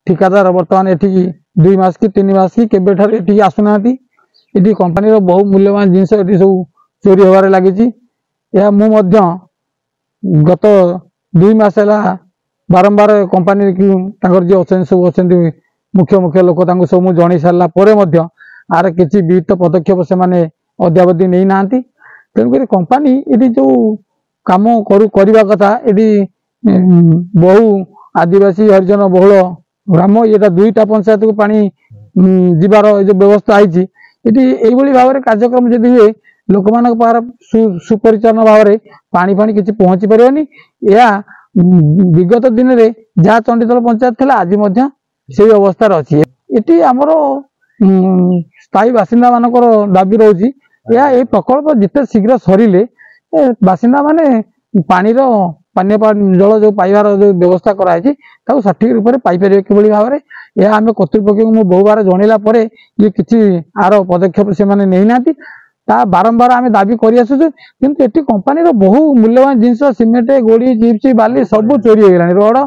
ठिकादार बर्तमान एठी 2 मास कि 3 मास कि केबे ठार एठी आसुना ये कंपनी बहु मूल्यवान जिनस ये सब चोरी होबार लगी। यह मु गत 2 मास है बारंबार कंपनी जी अच्छा सब अच्छा मुख्य मुख्य लोक सब मुझे जन सारापर आर किसी विहित पदक्षेप से अद्यावधि नहीं ना। तेणुक कंपनी ये जो कम करवा कथा ये बहु आदिवासी हरिजन बहुल ग्राम ये 2टा पंचायत को पानी जीवार जो व्यवस्था है ये भाव में कार्यक्रम जदि हुए लोक मान सुपरिचालन भाव में पानी फाणी किसी पहुंची पारे यह विगत दिन में जहाँ चंडीतल पंचायत थी आज से अवस्था अच्छी ये आमर स्थायी बासिंदा मानकर दाबी रोचे यह प्रकल्प जिते शीघ्र सरिले बासिंदा माने पानी पानीय जल जो पाइबार जो व्यवस्था कराई सठिक रूप से पाइपर कि भाव में यह आम कर्तृपक्ष को बहु बार जनला ये किसी आर पदक्षेप से नहीं ना बारंबार आम दाबी कर कंपनी बहु मूल्यवान जिनस सीमेंट गोड़ी चिप्स बाली सब चोरी हो गलानी रोड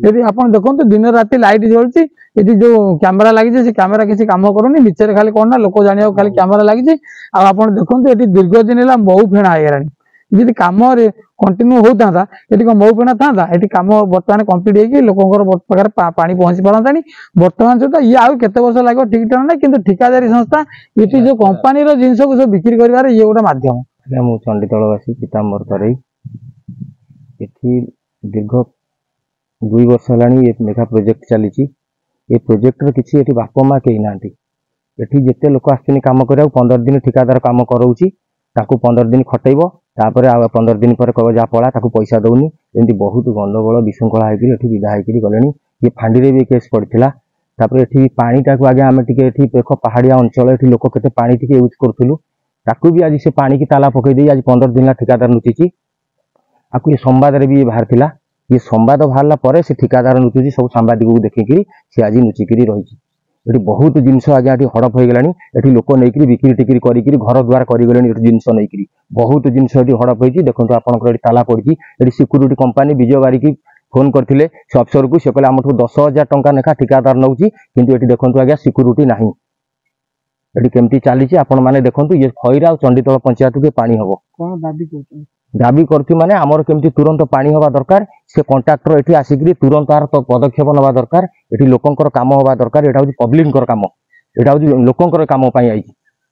यदि आप देखो दिन राति लाइट जलुची ये जो कैमेरा लगी से कैमेरा किसी काम करूनी नीचे खाली कौन ना लोक जाना खाली कैमेरा लगी आप देखो ये दीर्घ दिन है बहु फेणा हो जी कम कंटिन्यू होता ये बहु फेणा था ये कम बर्तमान कम्प्लीट हो लोक पाखे पानी पहुंची पारता बर्तमान सहित ये आउ केते वर्ष लगे ठीक ठिकाना ना कि ठिकादारी संस्था ये जो कंपनी जिनस को सब बिक्री कर ये गोटे मध्यम मु चंडीतलवासी पीताम्बर तरई ये दीर्घ 2 वर्ष है मेगा प्रोजेक्ट चली ये प्रोजेक्टर किसी ये बाप माँ कहीं ना ये जिते लोक आसुनी कम कर 15 दिन ठिकादार कम कराऊँगी 15 दिन खटेब तापर 15 दिन पर कह जा पड़ा पैसा दौनी एमती बहुत गंडगोल विशृंखला होकर विदा होकर गले ये फांडी भी केस पड़ता ये पानीटा को आगे आम टे देख पहाड़िया अंचल ये लोक के पानी टी यूज करूँ भी आज से पानी की ताला पकईदे आज 15 दिन ठिकादार नुचिची आपको ये संवाद भी बाहर ये संवाद बाहर से ठिकादार नुचुची सब सांबादिक को देखिकी सी आज नुचिकी रही ये बहुत जिनस आज्ञा हड़प हो गलानी ये लोक नहीं बिक्री टिक्री कर घर द्वार कर जिनस नहीं बहुत जिनस हड़प हो देखो आपंकर ताला पड़ी ये सिक्यूरीटी कंपनी विजय बारिक फोन करते से अफसर को से कहले आमठू 10,000 टंका लेखा ठिकादार नौ कि ये देखो आज्ञा सिक्यूरीटी ना ये केमती चली आपण मैंने देखो ये खईरा चंडीतल पंचायत के पानी हम दाबी करती माने आमर केमती तुरंत पानी हवा दरकार से कंट्राक्टर ये आसिक तुरंत आर तो पदक्षेप नवा दरकार ये लोकंकर काम हवा दरकार यहाँ हूँ पब्लिक काम यहाँ हूँ लोकंकर काम आई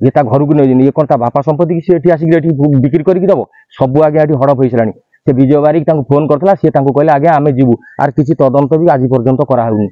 ये घर को नहीं ये कौन बापा संपत्ति की सी आसिक बिक्री करके दब सब आगे ये हड़प हो सारा से विजय बारिक फोन करता सी कहले आगे आम जीवु आर किसी तदंत भी आज पर्यंत कराऊनी।